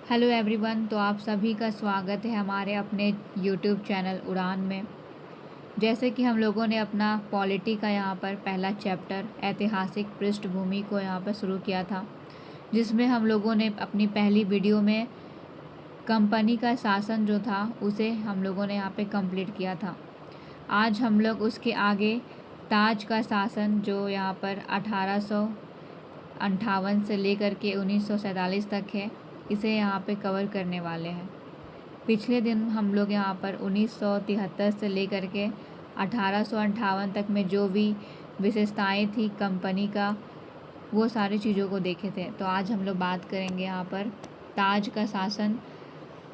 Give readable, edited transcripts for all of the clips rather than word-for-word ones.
Hello everyone, तो आप सभी का स्वागत है हमारे अपने यूट्यूब चैनल उड़ान में। जैसे कि हम लोगों ने अपना पॉलिटी का यहाँ पर पहला चैप्टर ऐतिहासिक पृष्ठभूमि को यहाँ पर शुरू किया था, जिसमें हम लोगों ने अपनी पहली वीडियो में कंपनी का शासन जो था उसे हम लोगों ने यहाँ पे कंप्लीट किया था। आज हम लोग उसके आगे ताज का शासन जो यहाँ पर 1858 से लेकर के 1947 तक है, इसे यहाँ पे कवर करने वाले हैं। पिछले दिन हम लोग यहाँ पर 1973 से लेकर के 1858 तक में जो भी विशेषताएं थी कंपनी का, वो सारी चीज़ों को देखे थे। तो आज हम लोग बात करेंगे यहाँ पर ताज का शासन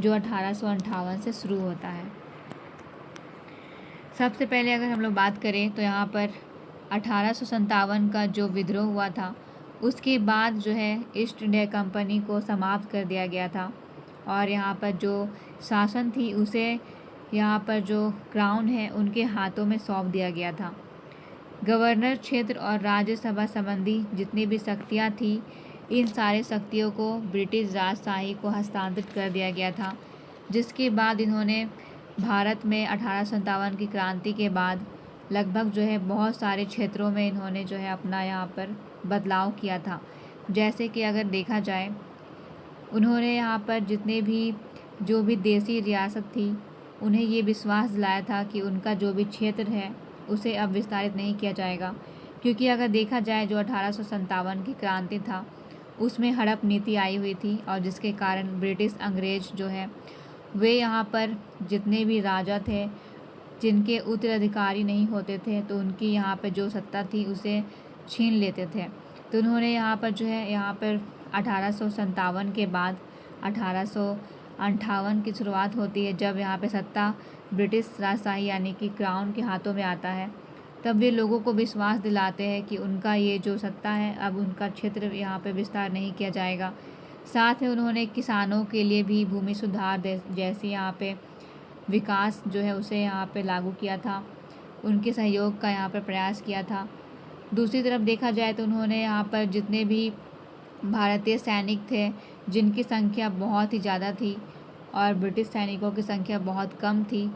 जो 1858 से शुरू होता है। सबसे पहले अगर हम लोग बात करें तो यहाँ पर 1857 का जो विद्रोह हुआ था, उसके बाद जो है ईस्ट इंडिया कंपनी को समाप्त कर दिया गया था और यहाँ पर जो शासन थी उसे यहाँ पर जो क्राउन है उनके हाथों में सौंप दिया गया था। गवर्नर क्षेत्र और राज्यसभा संबंधी जितनी भी शक्तियाँ थी, इन सारे शक्तियों को ब्रिटिश राजशाही को हस्तांतरित कर दिया गया था। जिसके बाद इन्होंने भारत में 1857 की क्रांति के बाद लगभग जो है बहुत सारे क्षेत्रों में इन्होंने जो है अपना यहाँ पर बदलाव किया था। जैसे कि अगर देखा जाए, उन्होंने यहाँ पर जितने भी जो भी देसी रियासत थी, उन्हें ये विश्वास दिलाया था कि उनका जो भी क्षेत्र है उसे अब विस्तारित नहीं किया जाएगा, क्योंकि अगर देखा जाए जो 1857 की क्रांति था उसमें हड़प नीति आई हुई थी और जिसके कारण ब्रिटिश अंग्रेज जो है वे यहाँ पर जितने भी राजा थे जिनके उत्तराधिकारी नहीं होते थे, तो उनकी यहाँ पर जो सत्ता थी उसे छीन लेते थे। तो उन्होंने यहाँ पर जो है यहाँ पर 1857 के बाद 1858 की शुरुआत होती है, जब यहाँ पे सत्ता ब्रिटिश राजशाही यानी कि क्राउन के हाथों में आता है। तब वे लोगों को विश्वास दिलाते हैं कि उनका ये जो सत्ता है अब उनका क्षेत्र यहाँ पे विस्तार नहीं किया जाएगा। साथ में उन्होंने किसानों के लिए भी भूमि सुधार जैसी यहाँ पे विकास जो है उसे यहाँ पे लागू किया था, उनके सहयोग का यहाँ पर प्रयास किया था। दूसरी तरफ देखा जाए तो उन्होंने यहाँ पर जितने भी भारतीय सैनिक थे जिनकी संख्या बहुत ही ज़्यादा थी और ब्रिटिश सैनिकों की संख्या बहुत कम थी,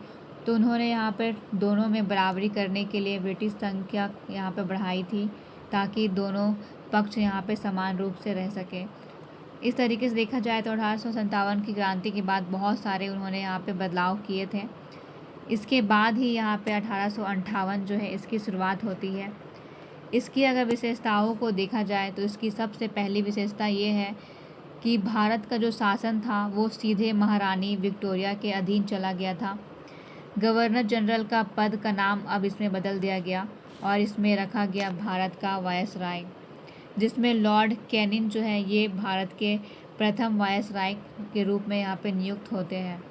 तो उन्होंने यहाँ पर दोनों में बराबरी करने के लिए ब्रिटिश संख्या यहाँ पर बढ़ाई थी, ताकि दोनों पक्ष यहाँ पर समान रूप से रह सके। इस तरीके से देखा जाए तो 1857 की क्रांति के बाद बहुत सारे उन्होंने यहाँ पे बदलाव किए थे। इसके बाद ही यहाँ पे 1858 जो है इसकी शुरुआत होती है। इसकी अगर विशेषताओं को देखा जाए तो इसकी सबसे पहली विशेषता ये है कि भारत का जो शासन था वो सीधे महारानी विक्टोरिया के अधीन चला गया था। गवर्नर जनरल का पद का नाम अब इसमें बदल दिया गया और इसमें रखा गया भारत का वायसराय, जिसमें लॉर्ड कैनिंग जो है ये भारत के प्रथम वायसराय के रूप में यहाँ पे नियुक्त होते हैं।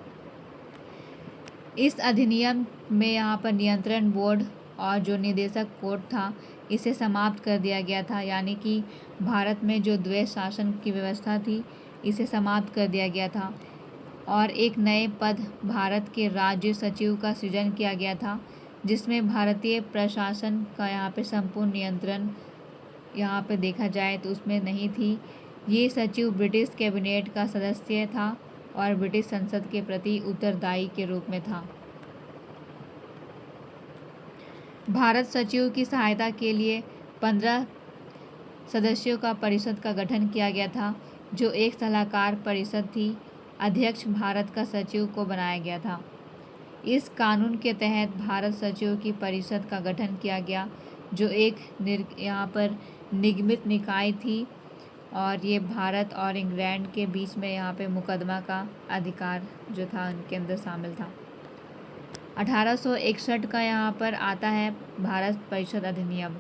इस अधिनियम में यहाँ पर नियंत्रण बोर्ड और जो निदेशक कोर्ट था इसे समाप्त कर दिया गया था, यानी कि भारत में जो द्वैध शासन की व्यवस्था थी इसे समाप्त कर दिया गया था और एक नए पद भारत के राज्य सचिव का सृजन किया गया था, जिसमें भारतीय प्रशासन का यहाँ पे संपूर्ण नियंत्रण यहाँ पे देखा जाए तो उसमें नहीं थी। ये सचिव ब्रिटिश कैबिनेट का सदस्य था और ब्रिटिश संसद के प्रति उत्तरदायी के रूप में था। भारत सचिव की सहायता के लिए 15 सदस्यों का परिषद का गठन किया गया था, जो एक सलाहकार परिषद थी। अध्यक्ष भारत का सचिव को बनाया गया था। इस कानून के तहत भारत सचिव की परिषद का गठन किया गया, जो एक यहाँ पर निगमित निकाय थी और ये भारत और इंग्लैंड के बीच में यहाँ पे मुकदमा का अधिकार जो था उनके अंदर शामिल था। 1861 का यहाँ पर आता है भारत परिषद अधिनियम।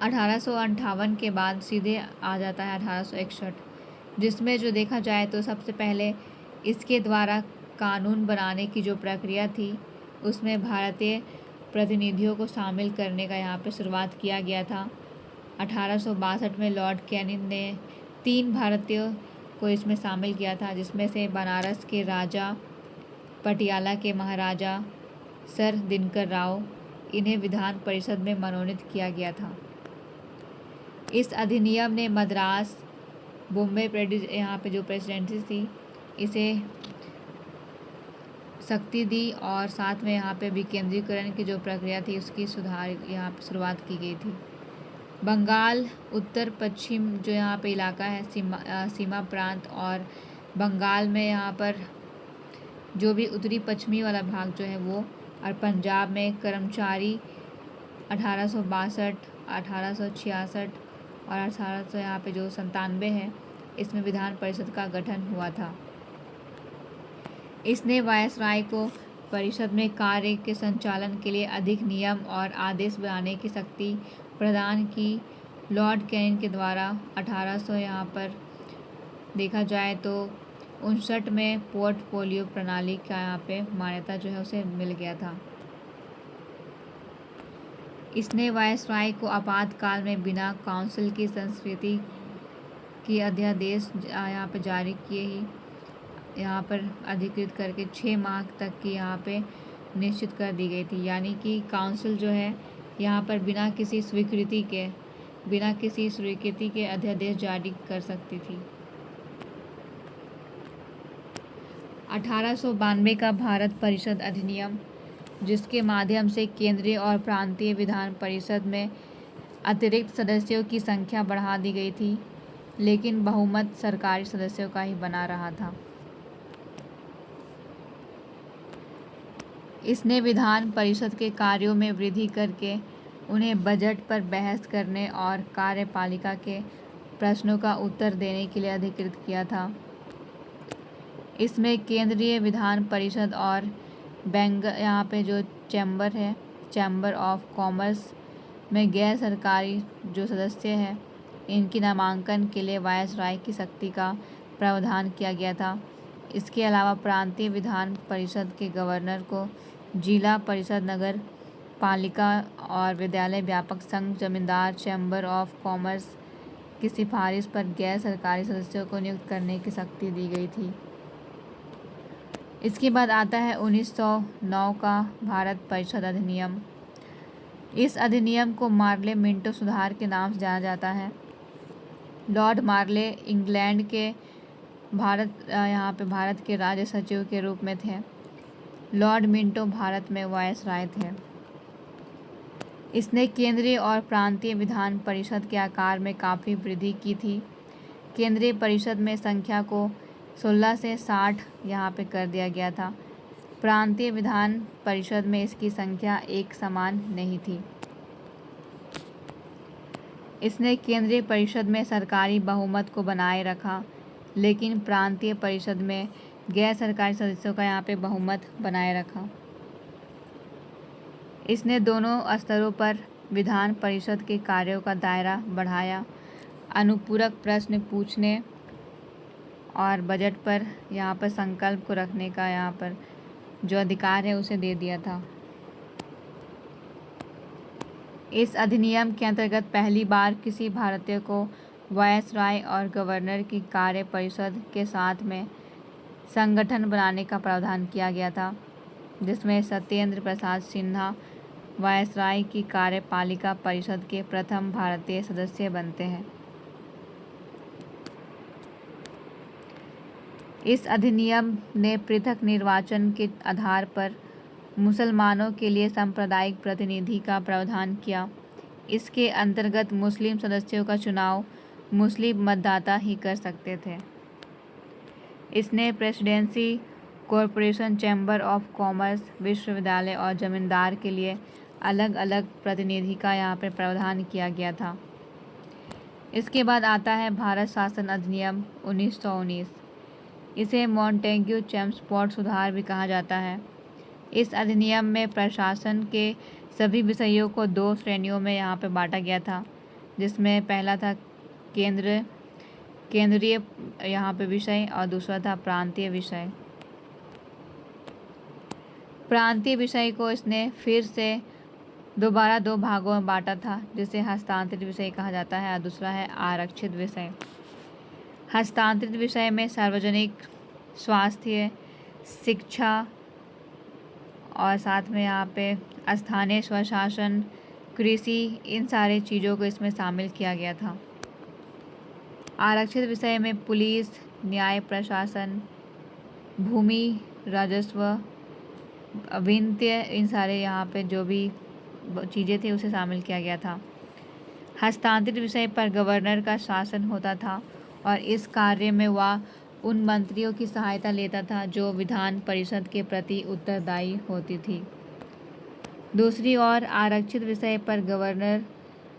1858 के बाद सीधे आ जाता है 1861, जिसमें जो देखा जाए तो सबसे पहले इसके द्वारा कानून बनाने की जो प्रक्रिया थी उसमें भारतीय प्रतिनिधियों को शामिल करने का यहाँ पे शुरुआत किया गया था। 1862 में लॉर्ड कैनिंग ने 3 भारतीयों को इसमें शामिल किया था, जिसमें से बनारस के राजा, पटियाला के महाराजा सर दिनकर राव, इन्हें विधान परिषद में मनोनीत किया गया था। इस अधिनियम ने मद्रास, बॉम्बे यहाँ पे जो प्रेसिडेंसी थी इसे शक्ति दी और साथ में यहाँ पे विकेंद्रीकरण की जो प्रक्रिया थी उसकी सुधार यहाँ पे शुरुआत की गई थी। बंगाल उत्तर पश्चिम जो यहाँ पे इलाका है सीमा प्रांत, और बंगाल में यहाँ पर जो भी उत्तरी पश्चिमी वाला भाग जो है वो, और पंजाब में कर्मचारी 1862, 1866 और 1800 यहाँ पे जो 97 है, इसमें विधान परिषद का गठन हुआ था। इसने वायसराय को परिषद में कार्य के संचालन के लिए अधिक नियम और आदेश बनाने की शक्ति प्रदान की। लॉर्ड कैनिंग के द्वारा 1800 यहाँ पर देखा जाए तो 59 में पोर्टफोलियो प्रणाली का यहाँ पे मान्यता जो है उसे मिल गया था। इसने वायसराय को आपातकाल में बिना काउंसिल की संस्कृति की अध्यादेश यहाँ पे जारी किए ही यहाँ पर अधिकृत करके 6 माह तक की यहाँ पे निश्चित कर दी गई थी। यानी कि काउंसिल जो है यहाँ पर बिना किसी स्वीकृति के अध्यादेश जारी कर सकती थी। 1892 का भारत परिषद अधिनियम, जिसके माध्यम से केंद्रीय और प्रांतीय विधान परिषद में अतिरिक्त सदस्यों की संख्या बढ़ा दी गई थी, लेकिन बहुमत सरकारी सदस्यों का ही बना रहा था। इसने विधान परिषद के कार्यों में वृद्धि करके उन्हें बजट पर बहस करने और कार्यपालिका के प्रश्नों का उत्तर देने के लिए अधिकृत किया था। इसमें केंद्रीय विधान परिषद और यहाँ पे जो चैम्बर है, चैम्बर ऑफ कॉमर्स में गैर सरकारी जो सदस्य हैं, इनकी नामांकन के लिए वायसराय की शक्ति का प्रावधान किया गया था। इसके अलावा प्रांतीय विधान परिषद के गवर्नर को जिला परिषद, नगर पालिका और विद्यालय व्यापक संघ, जमींदार, चैम्बर ऑफ कॉमर्स की सिफारिश पर गैर सरकारी सदस्यों को नियुक्त करने की शक्ति दी गई थी। इसके बाद आता है 1909 का भारत परिषद अधिनियम। इस अधिनियम को मार्ले मिंटो सुधार के नाम से जाना जाता है। लॉर्ड मार्ले इंग्लैंड के यहाँ पे भारत के राज्य सचिव के रूप में थे। लॉर्ड मिंटो भारत में वायसराय थे। इसने केंद्रीय और प्रांतीय विधान परिषद के आकार में काफ़ी वृद्धि की थी। केंद्रीय परिषद में संख्या को 16 से 60 यहाँ पे कर दिया गया था। प्रांतीय विधान परिषद में इसकी संख्या एक समान नहीं थी। इसने केंद्रीय परिषद में सरकारी बहुमत को बनाए रखा, लेकिन प्रांतीय परिषद में गैर सरकारी सदस्यों का यहाँ पे बहुमत बनाए रखा। इसने दोनों स्तरों पर विधान परिषद के कार्यों का दायरा बढ़ाया। अनुपूरक प्रश्न पूछने और बजट पर यहाँ पर संकल्प को रखने का यहाँ पर जो अधिकार है उसे दे दिया था। इस अधिनियम के अंतर्गत पहली बार किसी भारतीय को वायसराय और गवर्नर की कार्य परिषद के साथ में संगठन बनाने का प्रावधान किया गया था, जिसमें सत्येंद्र प्रसाद सिन्हा वायसराय की कार्यपालिका परिषद के प्रथम भारतीय सदस्य बनते हैं। इस अधिनियम ने पृथक निर्वाचन के आधार पर मुसलमानों के लिए सांप्रदायिक प्रतिनिधि का प्रावधान किया। इसके अंतर्गत मुस्लिम सदस्यों का चुनाव मुस्लिम मतदाता ही कर सकते थे। इसने presidency, corporation, chamber of commerce, विश्वविद्यालय और जमींदार के लिए अलग अलग प्रतिनिधि का यहाँ पर प्रावधान किया गया था। इसके बाद आता है भारत शासन अधिनियम 1919। इसे मॉन्टेग्यू चेम्सफोर्ड सुधार भी कहा जाता है। इस अधिनियम में प्रशासन के सभी विषयों को 2 श्रेणियों में यहाँ पे बांटा गया था, जिसमें पहला था केंद्रीय यहाँ पे विषय और दूसरा था प्रांतीय विषय। प्रांतीय विषय को इसने फिर से दोबारा 2 भागों में बांटा था, जिसे हस्तांतरित विषय कहा जाता है और दूसरा है आरक्षित विषय। हस्तांतरित विषय में सार्वजनिक स्वास्थ्य, शिक्षा और साथ में यहाँ पे स्थानीय स्वशासन, कृषि, इन सारे चीज़ों को इसमें शामिल किया गया था। आरक्षित विषय में पुलिस, न्याय प्रशासन, भूमि, राजस्व, वित्तीय, इन सारे यहाँ पे जो भी चीज़ें थी उसे शामिल किया गया था। हस्तांतरित विषय पर गवर्नर का शासन होता था और इस कार्य में वह उन मंत्रियों की सहायता लेता था जो विधान परिषद के प्रति उत्तरदायी होती थी। दूसरी ओर आरक्षित विषय पर गवर्नर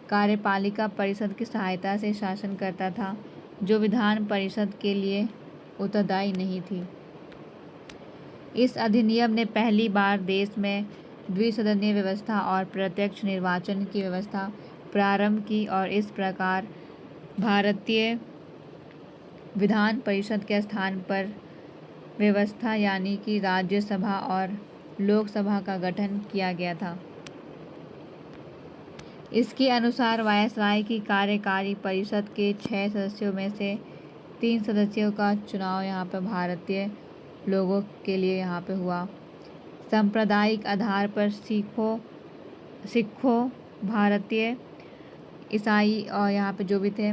कार्यपालिका परिषद की सहायता से शासन करता था जो विधान परिषद के लिए उत्तरदायी नहीं थी। इस अधिनियम ने पहली बार देश में द्विसदनीय व्यवस्था और प्रत्यक्ष निर्वाचन की व्यवस्था प्रारंभ की और इस प्रकार भारतीय विधान परिषद के स्थान पर व्यवस्था यानी कि राज्यसभा और लोकसभा का गठन किया गया था। इसके अनुसार वायसराय की कार्यकारी परिषद के 6 सदस्यों में से 3 सदस्यों का चुनाव यहाँ पर भारतीय लोगों के लिए यहाँ पे हुआ। सांप्रदायिक आधार पर सिखों, भारतीय, ईसाई और यहाँ पे जो भी थे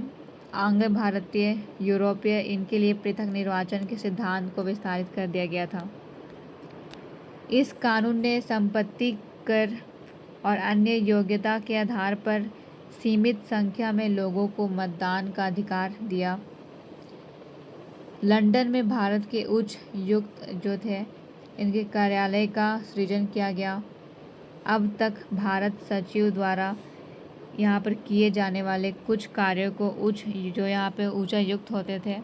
आंग्ल भारतीय, यूरोपीय, इनके लिए पृथक निर्वाचन के सिद्धांत को विस्तारित कर दिया गया था। इस कानून ने संपत्ति कर और अन्य योग्यता के आधार पर सीमित संख्या में लोगों को मतदान का अधिकार दिया। लंदन में भारत के उच्च आयुक्त जो थे इनके कार्यालय का सृजन किया गया। अब तक भारत सचिव द्वारा यहाँ पर किए जाने वाले कुछ कार्यों को जो यहाँ पे उच्चायुक्त होते थे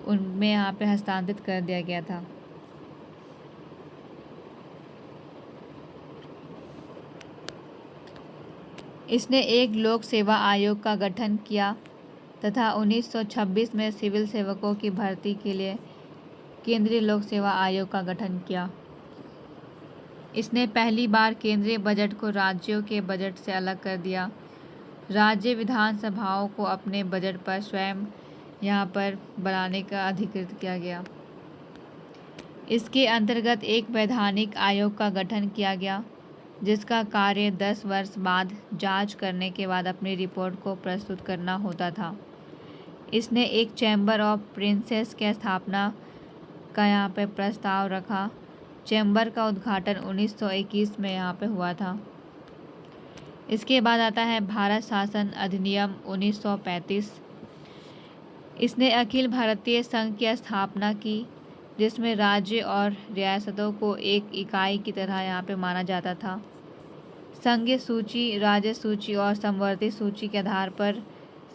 उनमें यहाँ पे हस्तांतरित कर दिया गया था। इसने एक लोक सेवा आयोग का गठन किया तथा 1926 में सिविल सेवकों की भर्ती के लिए केंद्रीय लोक सेवा आयोग का गठन किया। इसने पहली बार केंद्रीय बजट को राज्यों के बजट से अलग कर दिया। राज्य विधानसभाओं को अपने बजट पर स्वयं यहाँ पर बनाने का अधिकृत किया गया। इसके अंतर्गत एक वैधानिक आयोग का गठन किया गया जिसका कार्य 10 वर्ष बाद जांच करने के बाद अपनी रिपोर्ट को प्रस्तुत करना होता था। इसने एक चैम्बर ऑफ प्रिंसेस के स्थापना का यहाँ पे प्रस्ताव रखा। चैम्बर का उद्घाटन 1921 में यहाँ पे हुआ था। इसके बाद आता है भारत शासन अधिनियम 1935। इसने अखिल भारतीय संघ की स्थापना की जिसमें राज्य और रियासतों को एक इकाई की तरह यहाँ पे माना जाता था। संघीय सूची, राज्य सूची और समवर्ती सूची के आधार पर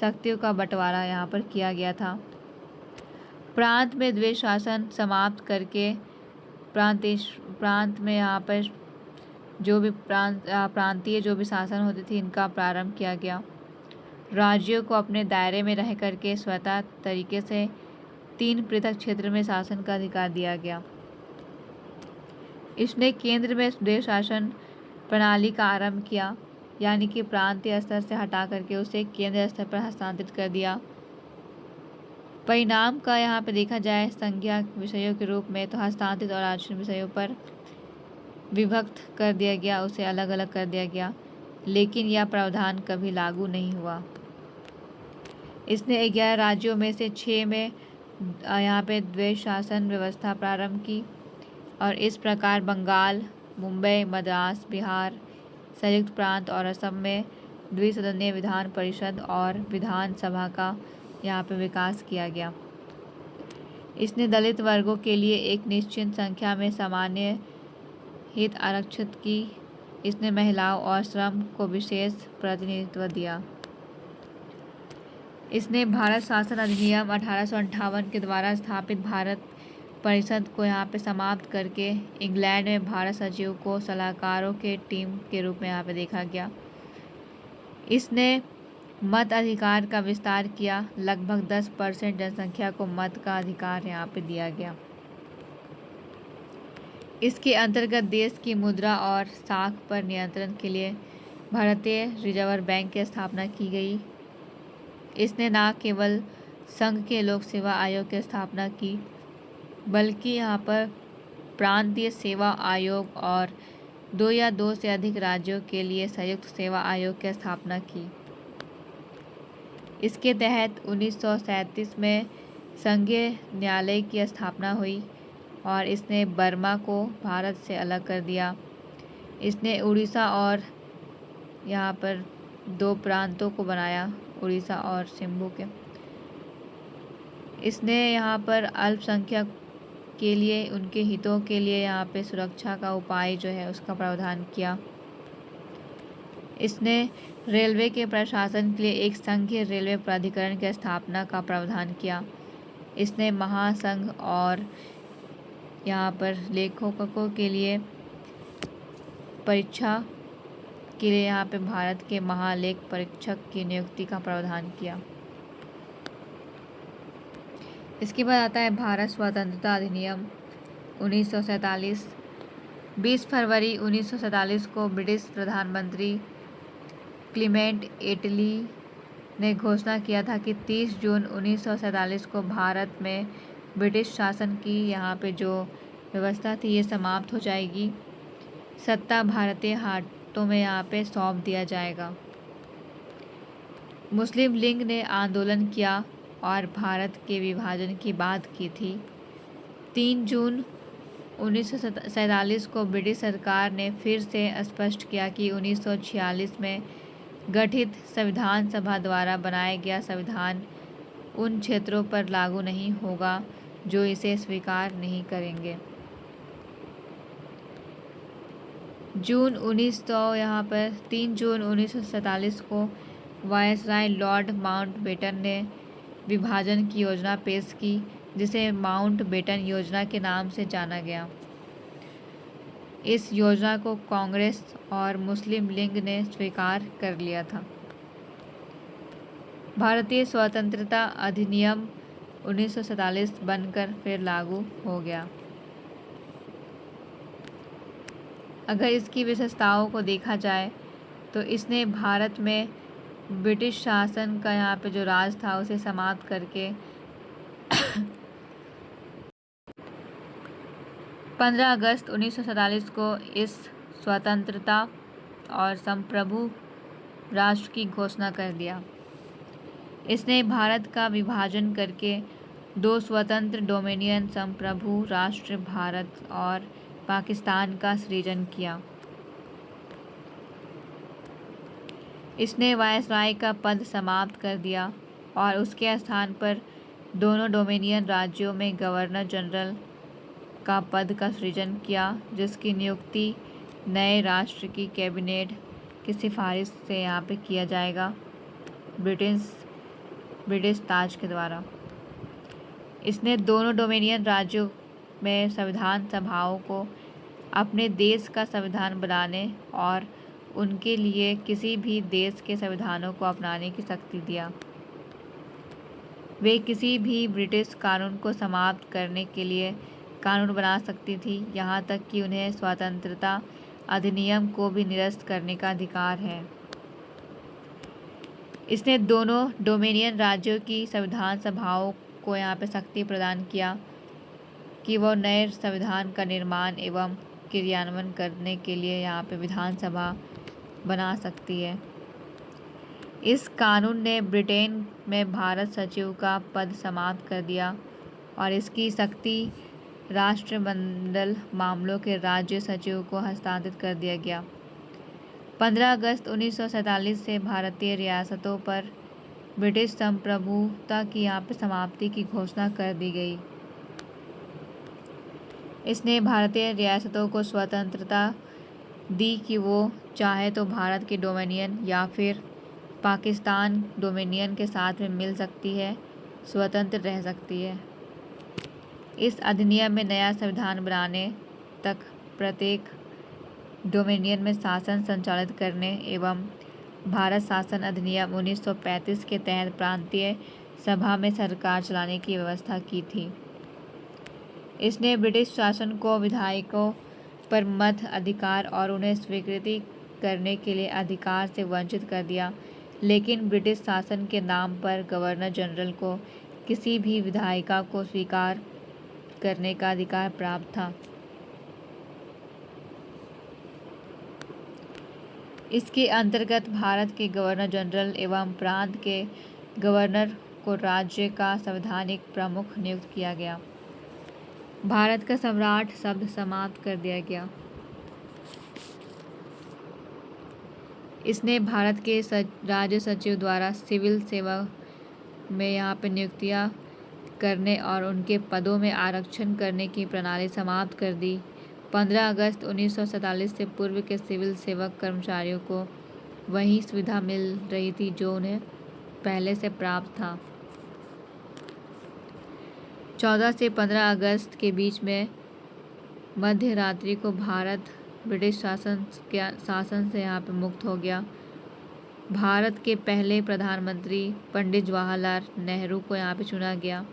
शक्तियों का बंटवारा यहाँ पर किया गया था। प्रांत में द्वैध शासन समाप्त करके प्रांत में यहाँ पर जो भी प्रांतीय जो भी शासन होती थी इनका प्रारंभ किया गया। राज्यों को अपने दायरे में रह करके स्वतः तरीके से 3 पृथक क्षेत्र में शासन का अधिकार दिया गया। इसने केंद्र में स्वदेश शासन प्रणाली का आरंभ किया यानी कि प्रांतीय स्तर से हटा करके उसे केंद्रीय स्तर पर हस्तांतरित कर दिया। परिणाम का यहाँ पे देखा जाए संज्ञा विषयों के रूप में तो हस्तांतरित और आरक्षण विषयों पर विभक्त कर दिया गया, उसे अलग अलग कर दिया गया, लेकिन यह प्रावधान कभी लागू नहीं हुआ। इसने 11 राज्यों में से 6 में यहाँ पे द्वैध शासन व्यवस्था प्रारंभ की और इस प्रकार बंगाल, मुंबई, मद्रास, बिहार, संयुक्त प्रांत और असम में द्विसदनीय विधान परिषद और विधानसभा का यहाँ पे विकास किया गया। इसने दलित वर्गों के लिए एक निश्चित संख्या में सामान्य हित आरक्षित की। इसने महिलाओं और श्रम को विशेष प्रतिनिधित्व दिया। इसने भारत शासन अधिनियम 1858 के द्वारा स्थापित भारत परिषद को यहाँ पे समाप्त करके इंग्लैंड में भारत सचिव को सलाहकारों के टीम के रूप में यहाँ पे देखा गया। इसने मत अधिकार का विस्तार किया। लगभग 10% जनसंख्या को मत का अधिकार यहाँ पे दिया गया। इसके अंतर्गत देश की मुद्रा और साख पर नियंत्रण के लिए भारतीय रिजर्व बैंक की स्थापना की गई। इसने न केवल संघ के लोक सेवा आयोग की स्थापना की बल्कि यहाँ पर प्रांतीय सेवा आयोग और 2 या 2 से अधिक राज्यों के लिए संयुक्त सेवा आयोग की स्थापना की। इसके तहत 1937 में संघीय न्यायालय की स्थापना हुई और इसने बर्मा को भारत से अलग कर दिया। इसने उड़ीसा और यहाँ पर 2 प्रांतों को बनाया, उड़ीसा और सिम्बू के। इसने यहाँ पर अल्पसंख्यक के लिए, उनके हितों के लिए यहाँ पे सुरक्षा का उपाय जो है उसका प्रावधान किया। इसने रेलवे के प्रशासन के लिए एक संघीय रेलवे प्राधिकरण की स्थापना का प्रावधान किया। इसने महासंघ और यहाँ पर लेखकों के लिए परीक्षा के लिए यहाँ पे भारत के महालेख परीक्षक की नियुक्ति का प्रावधान किया। इसके बाद आता है भारत स्वतंत्रता अधिनियम 1947। 20 फरवरी 1947 को ब्रिटिश प्रधानमंत्री क्लीमेंट एटली ने घोषणा किया था कि 30 जून 1947 को भारत में ब्रिटिश शासन की यहाँ पे जो व्यवस्था थी ये समाप्त हो जाएगी। सत्ता भारतीय हाथों में यहाँ पे सौंप दिया जाएगा। मुस्लिम लीग ने आंदोलन किया और भारत के विभाजन की बात की थी। 3 जून 1947 को ब्रिटिश सरकार ने फिर से स्पष्ट किया कि 1946 में गठित संविधान सभा द्वारा बनाया गया संविधान उन क्षेत्रों पर लागू नहीं होगा जो इसे स्वीकार नहीं करेंगे। जून 3 जून 1947 को वायसराय लॉर्ड माउंटबेटन ने विभाजन की योजना पेश की, जिसे माउंटबेटन योजना के नाम से जाना गया। इस योजना को कांग्रेस और मुस्लिम लीग ने स्वीकार कर लिया था। भारतीय स्वतंत्रता अधिनियम 1947 बनकर फिर लागू हो गया। अगर इसकी विशेषताओं को देखा जाए तो इसने भारत में ब्रिटिश शासन का यहाँ पे जो राज था उसे समाप्त करके 15 अगस्त 1947 को इस स्वतंत्रता और संप्रभु राष्ट्र की घोषणा कर दिया। इसने भारत का विभाजन करके 2 स्वतंत्र डोमिनियन संप्रभु राष्ट्र भारत और पाकिस्तान का सृजन किया। इसने वायसराय का पद समाप्त कर दिया और उसके स्थान पर दोनों डोमिनियन राज्यों में गवर्नर जनरल का पद का सृजन किया, जिसकी नियुक्ति नए राष्ट्र की कैबिनेट की सिफारिश से यहाँ पे किया जाएगा ब्रिटिश ताज के द्वारा। इसने दोनों डोमिनियन राज्यों में संविधान सभाओं को अपने देश का संविधान बनाने और उनके लिए किसी भी देश के संविधानों को अपनाने की शक्ति दिया। वे किसी भी ब्रिटिश कानून को समाप्त करने के लिए कानून बना सकती थी, यहाँ तक कि उन्हें स्वतंत्रता अधिनियम को भी निरस्त करने का अधिकार है। इसने दोनों डोमिनियन राज्यों की संविधान सभाओं को यहाँ पे शक्ति प्रदान किया कि वह नए संविधान का निर्माण एवं क्रियान्वयन करने के लिए यहाँ पे विधानसभा बना सकती है। इस कानून ने ब्रिटेन में भारत सचिव का पद समाप्त कर दिया और इसकी शक्ति राष्ट्रमंडल मामलों के राज्य सचिव को हस्तांतरित कर दिया गया। 15 अगस्त 1947 से भारतीय रियासतों पर ब्रिटिश संप्रभुता की यहाँ पे समाप्ति की घोषणा कर दी गई। इसने भारतीय रियासतों को स्वतंत्रता दी कि वो चाहे तो भारत के डोमिनियन या फिर पाकिस्तान डोमिनियन के साथ में मिल सकती है, स्वतंत्र रह सकती है। इस अधिनियम में नया संविधान बनाने तक प्रत्येक डोमिनियन में शासन संचालित करने एवं भारत शासन अधिनियम 1935 के तहत प्रांतीय सभा में सरकार चलाने की व्यवस्था की थी। इसने ब्रिटिश शासन को विधायकों पर मत अधिकार और उन्हें स्वीकृति करने के लिए अधिकार से वंचित कर दिया, लेकिन ब्रिटिश शासन के नाम पर गवर्नर जनरल को किसी भी विधायिका को स्वीकार करने का अधिकार प्राप्त था। इसके अंतर्गत भारत के गवर्नर जनरल एवं प्रांत के गवर्नर को राज्य का संवैधानिक प्रमुख नियुक्त किया गया। भारत का सम्राट शब्द समाप्त कर दिया गया। इसने भारत के राज्य सचिव द्वारा सिविल सेवा में यहाँ पे नियुक्तियाँ करने और उनके पदों में आरक्षण करने की प्रणाली समाप्त कर दी। 15 अगस्त 1947 से पूर्व के सिविल सेवक कर्मचारियों को वही सुविधा मिल रही थी जो उन्हें पहले से प्राप्त था। 14 से 15 अगस्त के बीच में मध्य रात्रि को भारत ब्रिटिश शासन से यहाँ पे मुक्त हो गया। भारत के पहले प्रधानमंत्री पंडित जवाहरलाल नेहरू को यहाँ पे चुना गया।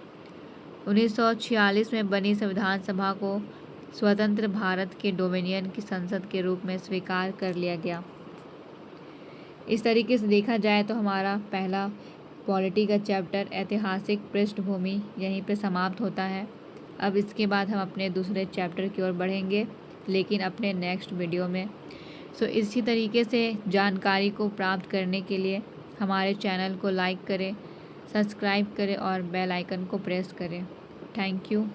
1946 में बनी संविधान सभा को स्वतंत्र भारत के डोमिनियन की संसद के रूप में स्वीकार कर लिया गया। इस तरीके से देखा जाए तो हमारा पहला पॉलिटी का चैप्टर ऐतिहासिक पृष्ठभूमि यहीं पे समाप्त होता है। अब इसके बाद हम अपने दूसरे चैप्टर की ओर बढ़ेंगे, लेकिन अपने नेक्स्ट वीडियो में। सो इसी तरीके से जानकारी को प्राप्त करने के लिए हमारे चैनल को लाइक करें, सब्सक्राइब करें और बेल आइकन को प्रेस करें। Thank you.